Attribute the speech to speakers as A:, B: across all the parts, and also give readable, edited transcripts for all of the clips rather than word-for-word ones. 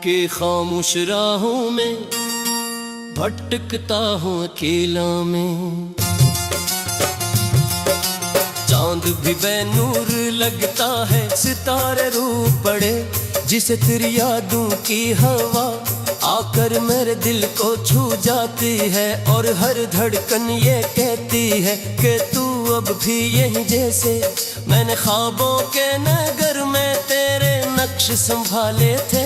A: के खामोश राहों में भटकता हूँ अकेला में। चांद भी बेनूर लगता है, सितारे रूप पड़े जिसे तेरी यादों की हवा आकर मेरे दिल को छू जाती है। और हर धड़कन ये कहती है कि तू अब भी यही जैसे मैंने ख्वाबों के नगर में तेरे नक्श संभाले थे।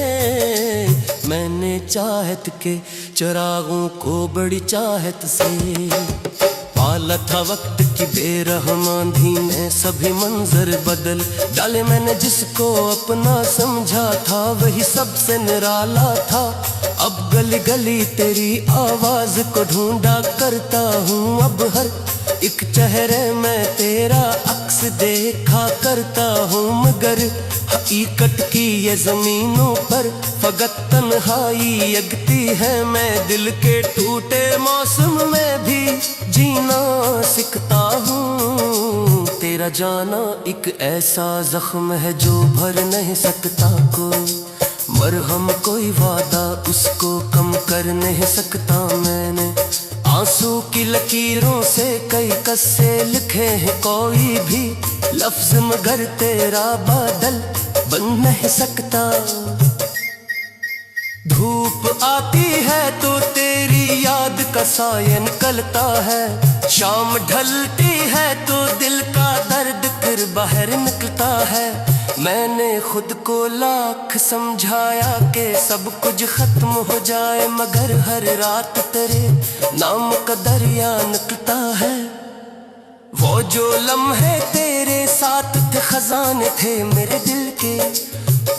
A: मैंने चाहत के चिरागों को बड़ी चाहत से पाला था, वक्त की बेरहम आंधी ने सभी मंजर बदल डाले। मैंने जिसको अपना समझा था वही सबसे निराला था। अब गली गली तेरी आवाज को ढूंढा करता हूँ, अब हर एक चेहरे में तेरा अक्स देखा करता हूँ। मगर हकीकत की ये जमीनों पर फकत तन्हाई यगती है। मैं दिल के टूटे मौसम में भी जीना सीखता हूँ। तेरा जाना एक ऐसा जख्म है जो भर नहीं सकता कोई मरहम, कोई वादा उसको कम कर नहीं सकता। मैंने आंसू की लकीरों से कई कस्से लिखे हैं, कोई भी लफ्ज मगर तेरा बादल बन नहीं सकता। धूप आती है तो तेरी याद का साया निकलता है, शाम ढलती है तो दिल का दर्द फिर बाहर निकलता है। मैंने खुद को लाख समझाया कि सब कुछ खत्म हो जाए, मगर हर रात तेरे नाम का दरिया निकलता है। वो जो लम्हे तेरे साथ थे खजाने थे मेरे दिल के,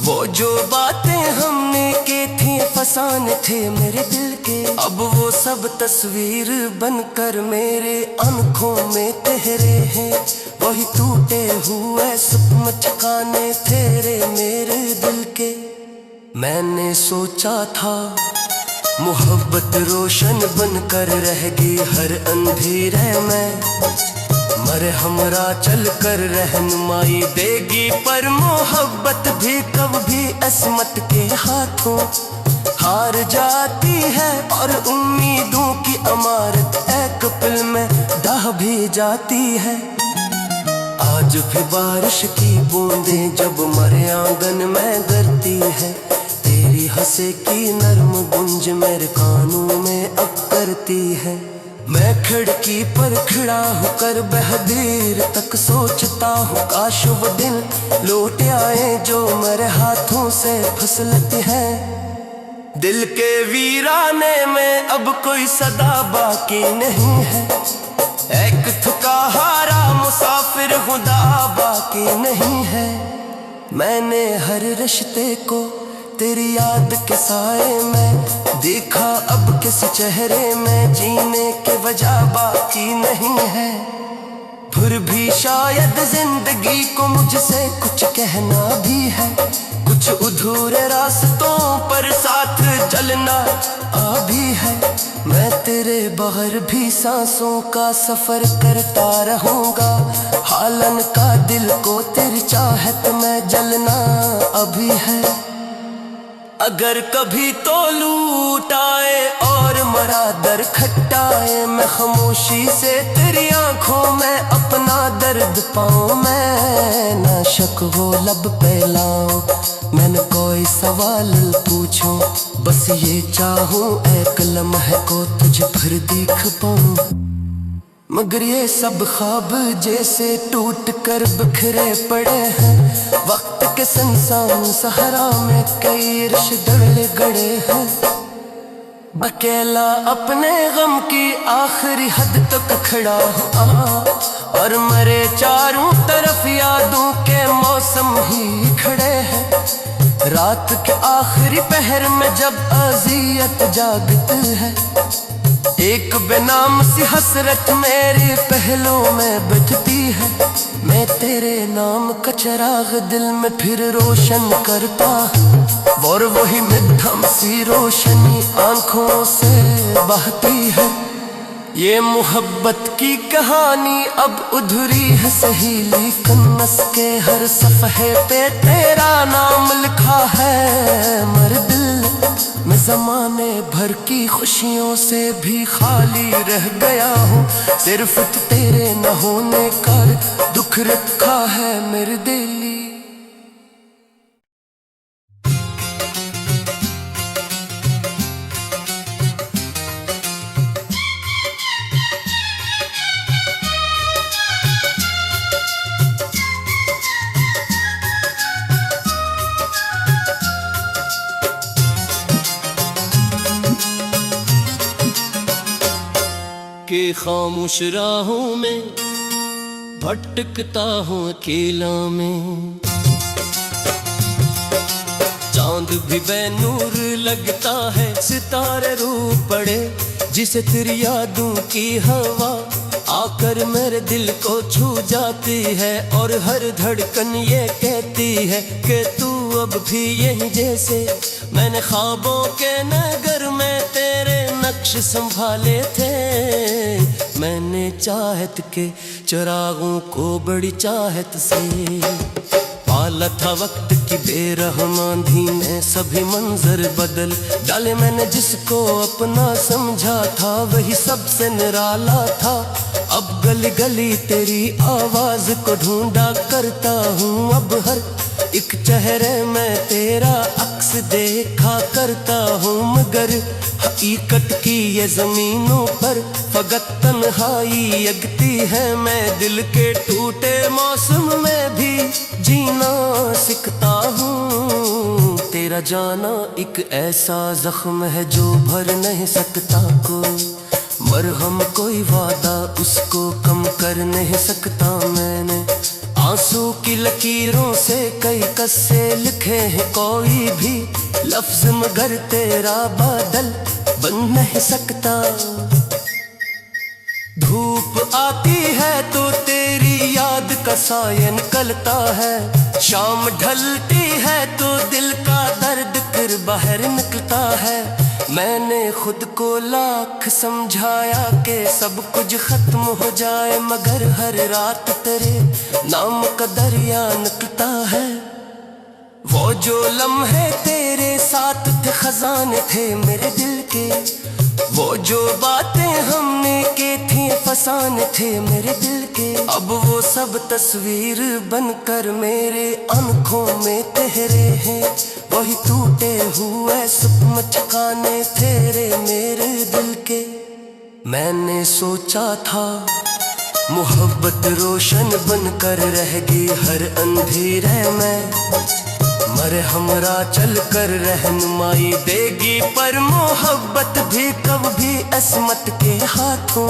A: वो जो बातें हमने की थी फसाने थे मेरे दिल के। अब वो सब तस्वीर बनकर मेरे आंखों में तेरे हैं, वही टूटे हुए सपने ठिकाने तेरे मेरे दिल के। मैंने सोचा था मोहब्बत रोशन बनकर रहेगी हर अंधेरे में, मरे हमरा चल कर रहनुमाई देगी। पर मोहब्बत भी कभी अस्मत के हाथों हार जाती है, और उम्मीदों की अमारत एक पल में ढह भी जाती है। आज भी बारिश की बूंदें जब मरे आंगन में गिरती है, तेरी हंसे की नरम गूंज मेरे कानों में अब करती है। मैं खिड़की पर खड़ा होकर बहदीर तक सोचता हूँ, काश वो दिन लौट आए जो मेरे हाथों से फिसलते हैं। दिल के वीराने में अब कोई सदा बाकी नहीं है, एक थका हारा मुसाफिर खुदा बाकी नहीं है। मैंने हर रिश्ते को तेरी याद के साए में देखा, अब किस चेहरे में जीने के वजह बाकी नहीं है। फिर भी शायद जिंदगी को मुझसे कुछ कहना भी है, कुछ अधूरे रास्तों पर साथ चलना आ भी है। मैं तेरे बगैर भी सांसों का सफर करता रहूंगा, हालन का दिल को तेरी चाहत में जलना अभी है। अगर कभी तो लूट आए और मरा दर खटाए, मैं खामोशी से तेरी आंखों में अपना दर्द पाऊं। मैं ना शक वो लब पे लाऊं, मैंने कोई सवाल पूछूं, बस ये चाहूं एक लम्हे को तुझे फिर देख पाऊं। मगर ये सब ख्वाब जैसे टूट कर बिखरे पड़े हैं, वक्त के सुनसान सहरा में कई रिश्ते गड़े हैं। अकेला अपने गम की आखिरी हद तक खड़ा हूँ, और मरे चारों तरफ यादों के मौसम ही खड़े हैं। रात के आखिरी पहर में जब अज़ियत जागती है, एक बेनाम सी हसरत मेरे पहलों में बजती है। मैं तेरे नाम का चिराग दिल में फिर रोशन करता, और वही मध्यम सी रोशनी आंखों से बहती है। ये मोहब्बत की कहानी अब अधूरी है सही, लेकिन नस के हर सफ़हे पे तेरा नाम लिखा है। मर दिल मैं ज़माने भर की खुशियों से भी खाली रह गया हूँ, सिर्फ तेरे न होने का दुख रखा है मेरे दिली। के खामोश राहों में भटकता हूँ अकेला में, चांद भी बेनूर लगता है, सितारे रूप पड़े जिसे तेरी यादों की हवा आकर मेरे दिल को छू जाती है। और हर धड़कन ये कहती है कि तू अब भी यही जैसे मैंने ख्वाबों के नगर में तेरे नक्श संभाले थे। मैंने चाहत के चिरागों को बड़ी चाहत से पाला था, वक्त की बेरहम आंधी ने सभी मंजर बदल डाले। मैंने जिसको अपना समझा था वही सबसे निराला था। अब गली गली तेरी आवाज को ढूंढा करता हूँ, अब हर एक चेहरे में तेरा अक्स देखा करता हूँ। मगर हकीकत की ये जमीनों पर फकत तन्हाई अगती है। मैं दिल के टूटे मौसम में भी जीना सीखता हूँ। तेरा जाना एक ऐसा जख्म है जो भर नहीं सकता कोई, मरहम कोई वादा उसको कम कर नहीं सकता। मैंने आंसू की लकीरों से कई कस्से लिखे हैं, कोई भी लफ्ज मगर तेरा बादल बन नहीं सकता। धूप आती है तो तेरी याद का साया निकलता है, शाम ढलती है तो दिल का दर्द फिर बाहर निकलता है। मैंने खुद को लाख समझाया कि सब कुछ खत्म हो जाए, मगर हर रात तेरे नाम का दरिया निकलता है। वो जो लम्हे तेरे साथ थे खजाने थे मेरे दिल के, वो जो बातें हमने की थी फसाने थे मेरे दिल के। अब वो सब तस्वीर बनकर मेरे आंखों में तेरे हैं, वही टूटे हुए सपने ठिकाने तेरे मेरे दिल के। मैंने सोचा था मोहब्बत रोशन बनकर रहेगी हर अंधेरे में, मर हमरा चल कर रहनुमाई देगी। पर मोहब्बत भी कभी अस्मत के हाथों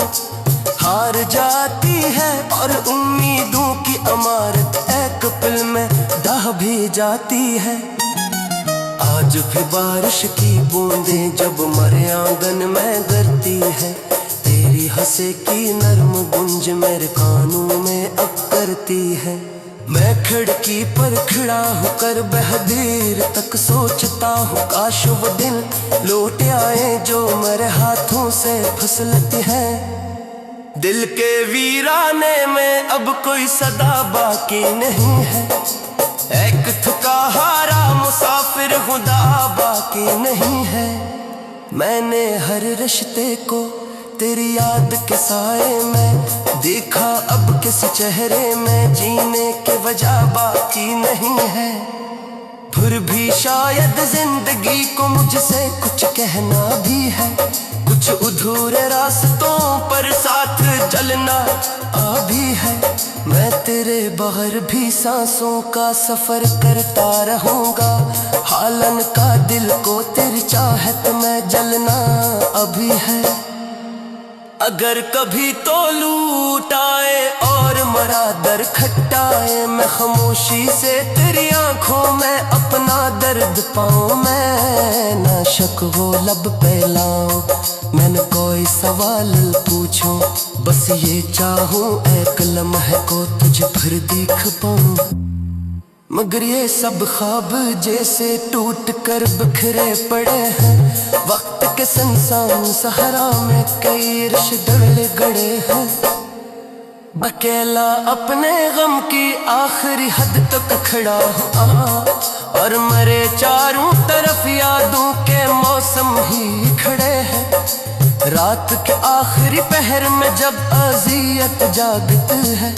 A: हार जाती है, और उम्मीदों की अमारत एक पल में ढह भी जाती है। आज भी बारिश की बूंदें जब मरे आंगन में गिरती है, तेरी हंसे की नरम गुंज मेरे कानों में अब करती है। मैं खिड़की पर खड़ा होकर बहदीर तक सोचता हूँ, काश वो दिन लौट आए जो मेरे हाथों से फिसलती है। दिल के वीराने में अब कोई सदा बाकी नहीं है, एक थका हारा मुसाफिर खुदा बाकी नहीं है। मैंने हर रिश्ते को तेरी याद के साए में देखा, अब किस चेहरे में जीने के वजह बाकी नहीं है। फिर भी शायद जिंदगी को मुझसे कुछ कहना भी है, कुछ अधूरे रास्तों पर साथ चलना आ भी है। मैं तेरे बगैर भी सांसों का सफर करता रहूंगा, हालन का दिल को तेरी चाहत में जलना अभी है। अगर कभी तो लूट आए और मरा दर खटाए, मैं खामोशी से तेरी आंखों में अपना दर्द पाऊं। मैं ना शक वो लब पे लाऊं, मैंने कोई सवाल पूछूं, बस ये चाहूं एक लम्हे को तुझ पर देख पाऊं। मगर ये सब ख्वाब जैसे टूट कर बिखरे पड़े हैं, वक्त के सुनसान सहरा में कई रिश्ते गड़े हैं। अकेला अपने गम की आखिरी हद तक खड़ा हूँ और मरे चारों तरफ यादों के मौसम ही खड़े हैं। रात के आखिरी पहर में जब अज़ियत जागती है,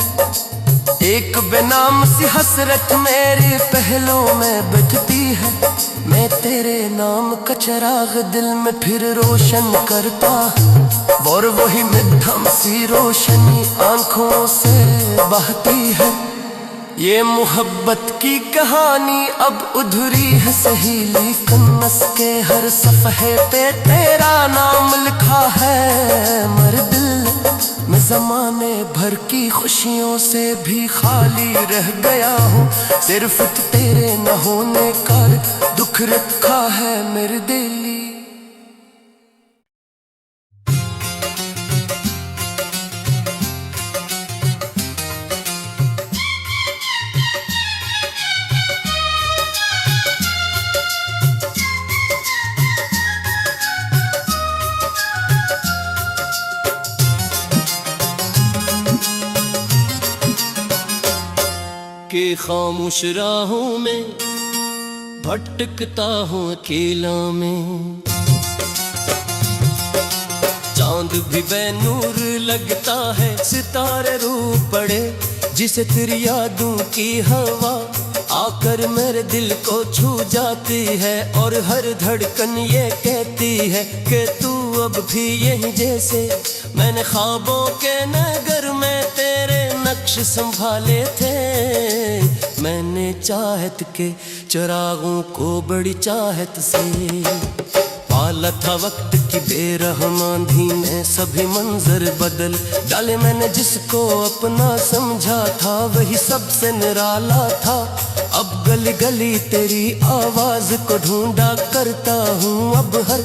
A: एक बेनाम सी हसरत मेरे पहलों में बजती है। मैं तेरे नाम का चिराग दिल में फिर रोशन करता, और वही मध्यम सी रोशनी आंखों से बहती है। ये मोहब्बत की कहानी अब अधूरी है सही, लेकिन के हर सफ़हे पे तेरा नाम लिखा है। मर दिल मैं ज़माने भर की खुशियों से भी खाली रह गया हूँ, सिर्फ तेरे न होने का दुख रखा है मेरे दिली। के खामोश राहों में भटकता हूँ अकेला में, चांद भी बेनूर लगता है सितारे रूप पड़े, जिसे तेरी यादों की हवा आकर मेरे दिल को छू जाती है। और हर धड़कन ये कहती है कि तू अब भी यही जैसे मैंने ख्वाबों के नगर में तेरे नक्श संभाले थे। मैंने चाहत के चिरागों को बड़ी चाहत से पाला था, वक्त की बेरहमानी ने सभी मंजर बदल डाले। मैंने जिसको अपना समझा था वही सबसे निराला था। अब गली गली तेरी आवाज को ढूंढा करता हूँ, अब हर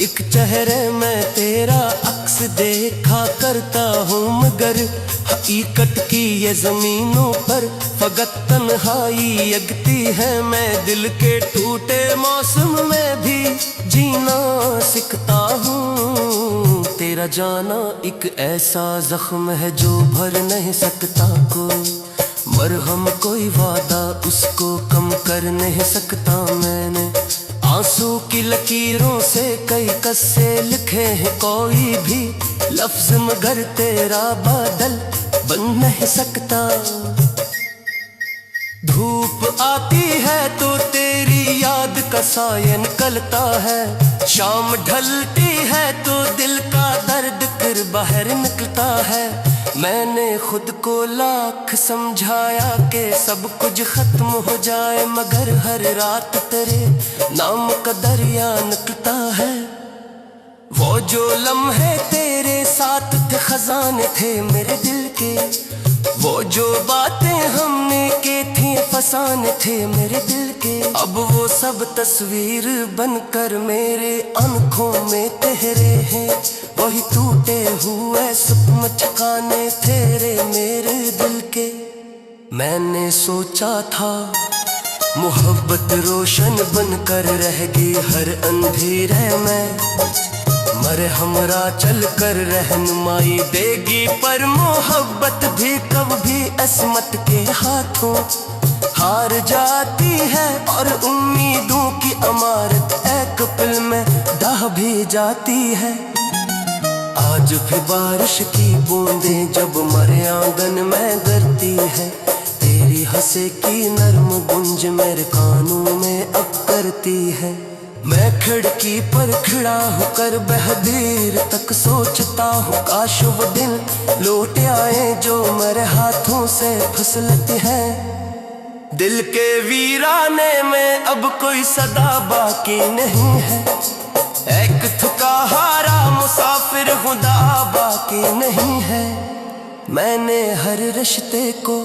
A: एक चेहरे में तेरा अक्स देखा करता हूँ। मगर हकीकत की ये जमीनों पर फकत तन्हाई यगती है। मैं दिल के टूटे मौसम में भी जीना सीखता हूँ। तेरा जाना एक ऐसा जख्म है जो भर नहीं सकता कोई, मरहम कोई वादा उसको कम कर नहीं सकता। मैंने आंसू की लकीरों से कई कस्से लिखे हैं, कोई भी लफ्ज मगर तेरा बादल बन नहीं सकता। धूप आती है तो तेरी याद का साया निकलता है, शाम ढलती है तो दिल का दर्द फिर बाहर निकलता है। मैंने खुद को लाख समझाया कि सब कुछ खत्म हो जाए, मगर हर रात तेरे नाम का दरिया निकलता है। वो जो लम्हे तेरे साथ थे खजाने थे मेरे दिल के, वो जो बातें हमने की थी फसाने थे मेरे दिल के। अब वो सब तस्वीर बनकर मेरे आंखों में ठहरे हैं, वही टूटे हुए सपने ठिकाने तेरे मेरे दिल के। मैंने सोचा था मोहब्बत रोशन बनकर रहेगी हर अंधेरे में, मर हमरा चल कर रहनुमाई देगी। पर मोहब्बत भी कभी अस्मत के हाथों हार जाती है, और उम्मीदों की अमारत एक पल में ढह भी जाती है। आज भी बारिश की बूंदें जब मरे आंगन में गिरती है, तेरी हंसे की नरम गुंज मेरे कानों में अब करती है। मैं खिड़की पर खड़ा होकर बहदीर तक सोचता हूँ, काश वो दिन लौट आए जो मेरे हाथों से फिसलते हैं। दिल के वीराने में अब कोई सदा बाकी नहीं है, एक थका हारा मुसाफिर खुदा बाकी नहीं है। मैंने हर रिश्ते को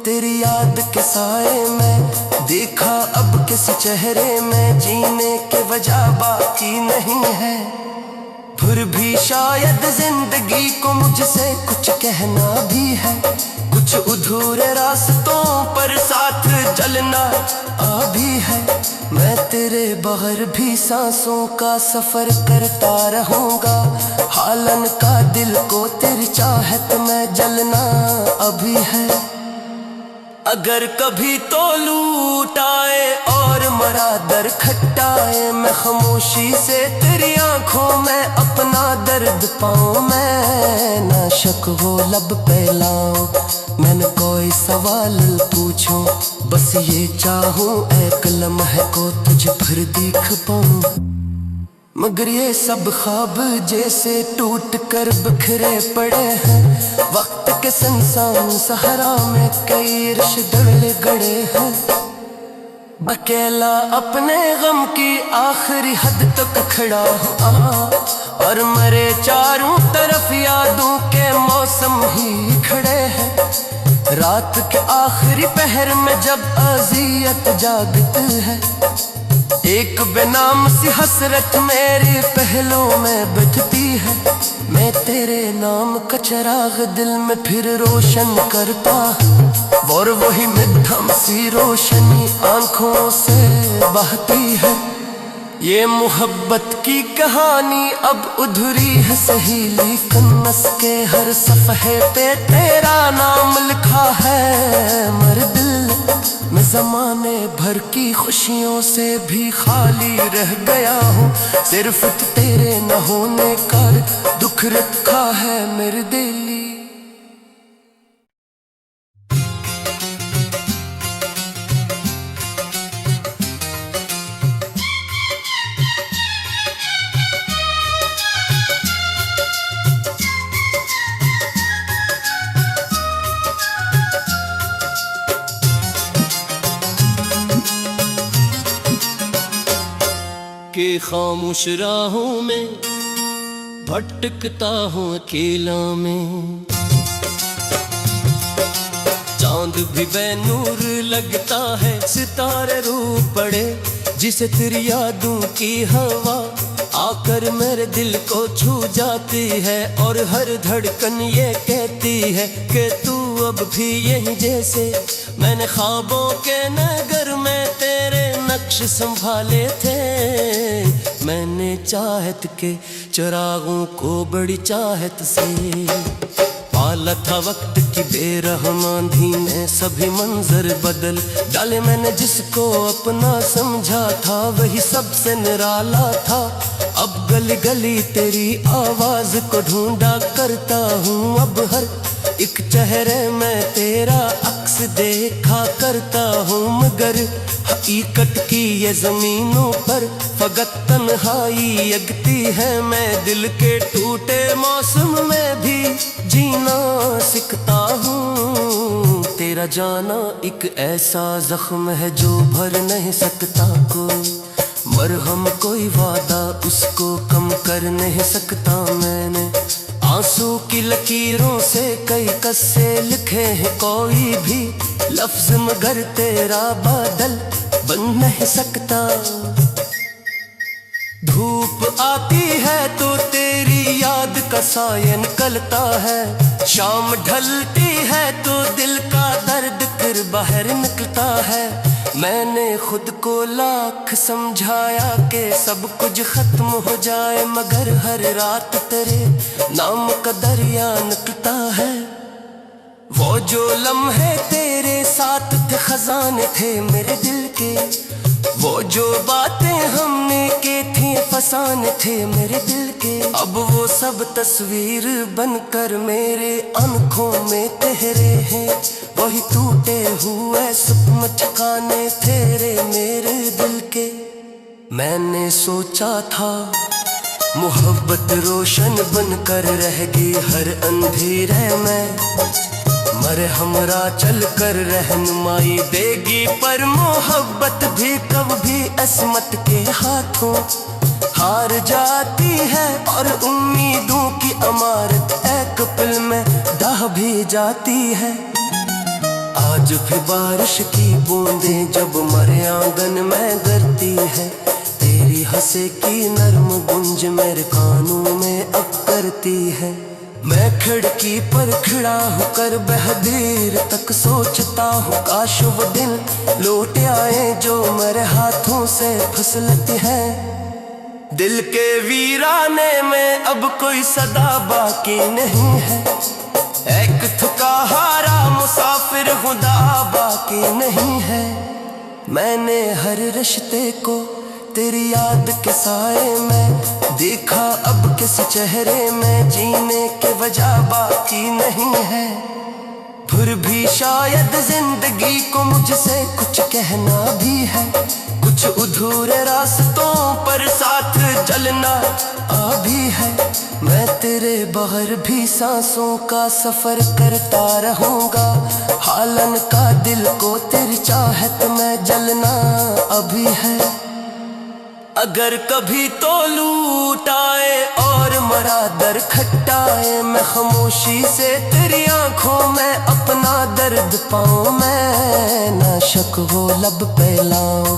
A: तेरी याद के साए में देखा, अब किस चेहरे में जीने के वजह बाकी नहीं है। फिर भी शायद जिंदगी को मुझसे कुछ कहना भी है, कुछ कुछ अधूरे रास्तों पर साथ चलना अभी है। मैं तेरे बगैर भी सांसों का सफर करता रहूंगा। हालन का दिल को तेरी चाहत में जलना अभी है। अगर कभी तो लूट आए और मरा दर खटाए, मैं खामोशी से तेरी आंखों में अपना दर्द पाऊं। मैं ना शक हो लब पे लाऊं, मैंने कोई सवाल पूछूं, बस ये चाहूं एक लम्हे को तुझ पर देख पाऊं। मगर ये सब ख्वाब जैसे टूट कर बिखरे पड़े हैं। वक्त के सुनसान सहरा में कई रिश्ते गड़े हैं। अकेला अपने गम की आखिरी हद तक खड़ा हूँ और मरे चारों तरफ यादों के मौसम ही खड़े हैं। रात के आखिरी पहर में जब अज़ियत जागती है, एक बेनाम सी हसरत मेरे पहलों में बजती है। मैं तेरे नाम का चिराग दिल में फिर रोशन करता, और वही मध्यम सी रोशनी आंखों से बहती है। ये मोहब्बत की कहानी अब अधूरी है सही, लेकिन के हर सफ़हे पे तेरा नाम लिखा है। मर दिल मैं ज़माने भर की खुशियों से भी खाली रह गया हूँ। सिर्फ तेरे न होने का दुख रखा है मेरे दिली। के खामोश राहों में भटकता हूँ अकेला में। चांद भी बेनूर लगता है, सितारे रूप पड़े जिसे तेरी यादों की हवा आकर मेरे दिल को छू जाती है। और हर धड़कन ये कहती है कि तू अब भी यही जैसे मैंने ख्वाबों के नगर में तेरे नक्श संभाले थे। मैंने चाहत के चिरागों को बड़ी चाहत से पाला था। वक्त की बेरहम आंधी ने सभी मंजर बदल डाले। मैंने जिसको अपना समझा था वही सबसे निराला था। अब गली गली तेरी आवाज को ढूंढा करता हूँ। अब हर एक चेहरे में तेरा अक्स देखा करता हूँ। मगर हकीकत की ये जमीनों पर फकत तन्हाई अगती है। मैं दिल के टूटे मौसम में भी जीना सीखता हूँ। तेरा जाना एक ऐसा जख्म है जो भर नहीं सकता कोई। मरहम कोई वादा उसको कम कर नहीं सकता। मैंने आंसू की लकीरों से कई कस्से लिखे हैं, कोई भी लफ्ज मगर तेरा बादल बन नहीं सकता। धूप आती है तो तेरी याद का साया निकलता है। शाम ढलती है तो दिल का दर्द फिर बाहर निकलता है। मैंने खुद को लाख समझाया कि सब कुछ खत्म हो जाए, मगर हर रात तेरे नाम का दरिया निकलता है। वो जो लम्हे तेरे साथ थे खजाने थे मेरे दिल के। वो जो बातें हमने की थी फसाने थे मेरे दिल के। अब वो सब तस्वीर बनकर मेरे आंखों में ठहरे हैं। वही टूटे हुए सपने ठिकाने तेरे मेरे दिल के। मैंने सोचा था मोहब्बत रोशन बनकर रहेगी हर अंधेरे में। मर हमरा चल कर रहनुमाई देगी, पर मोहब्बत भी कभी अस्मत के हाथों हार जाती है। और उम्मीदों की अमारत एक पल में ढह भी जाती है। आज भी बारिश की बूंदें जब मरे आंगन में गिरती है, तेरी हंसे की नरम गूंज मेरे कानों में अब करती है। मैं खिड़की पर खड़ा होकर बहदीर तक सोचता हूँ, काश वो दिन लौट आए जो मेरे हाथों से फिसलते हैं। दिल के वीराने में अब कोई सदा बाकी नहीं है, एक थका हारा मुसाफिर खुदा बाकी नहीं है। मैंने हर रिश्ते को तेरी याद के साए में देखा, अब किस चेहरे में जीने की वजह बाकी नहीं है। फिर भी शायद जिंदगी को मुझसे कुछ कहना भी है, कुछ अधूरे रास्तों पर साथ चलना आ भी है। मैं तेरे बगैर भी सांसों का सफर करता रहूंगा, हालन का दिल को तेरी चाहत में जलना अभी है। अगर कभी तो लूट आए और मरा दर खटाए, मैं खामोशी से तेरी आंखों में अपना दर्द पाऊं। मैं ना शक वो लब पे लाऊं,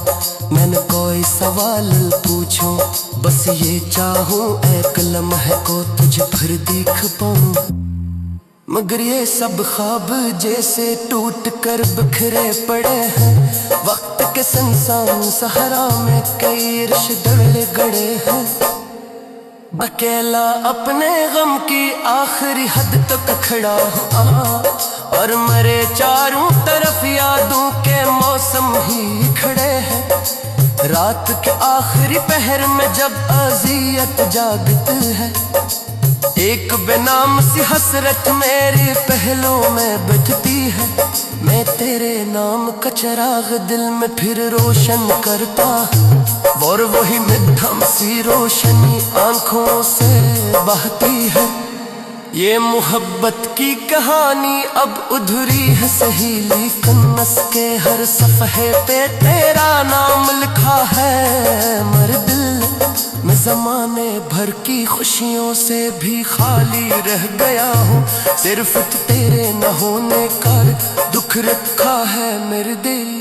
A: मैंने कोई सवाल पूछूं, बस ये चाहूं एक लम्हे को तुझ पर देख पाऊं। मगर ये सब ख्वाब जैसे टूट कर बिखरे पड़े हैं, वक्त के सुनसान सहरा में कई रिश्ते गड़े हैं। अकेला अपने गम की आखिरी हद तक खड़ा हूँ, और मेरे चारों तरफ यादों के मौसम ही खड़े हैं। रात के आखिरी पहर में जब अज़ियत जागती है, एक बेनाम सी हसरत मेरे पहलों में बैठती है। मैं तेरे नाम का चिराग दिल में फिर रोशन करता, और वही मध्यम सी रोशनी आंखों से बहती है। ये मोहब्बत की कहानी अब अधूरी है सही, लेकिन के हर सफ़हे पे तेरा नाम लिखा है। मर दिल मैं ज़माने भर की खुशियों से भी खाली रह गया हूँ, सिर्फ तेरे न होने का दुख रखा है मेरे दिल।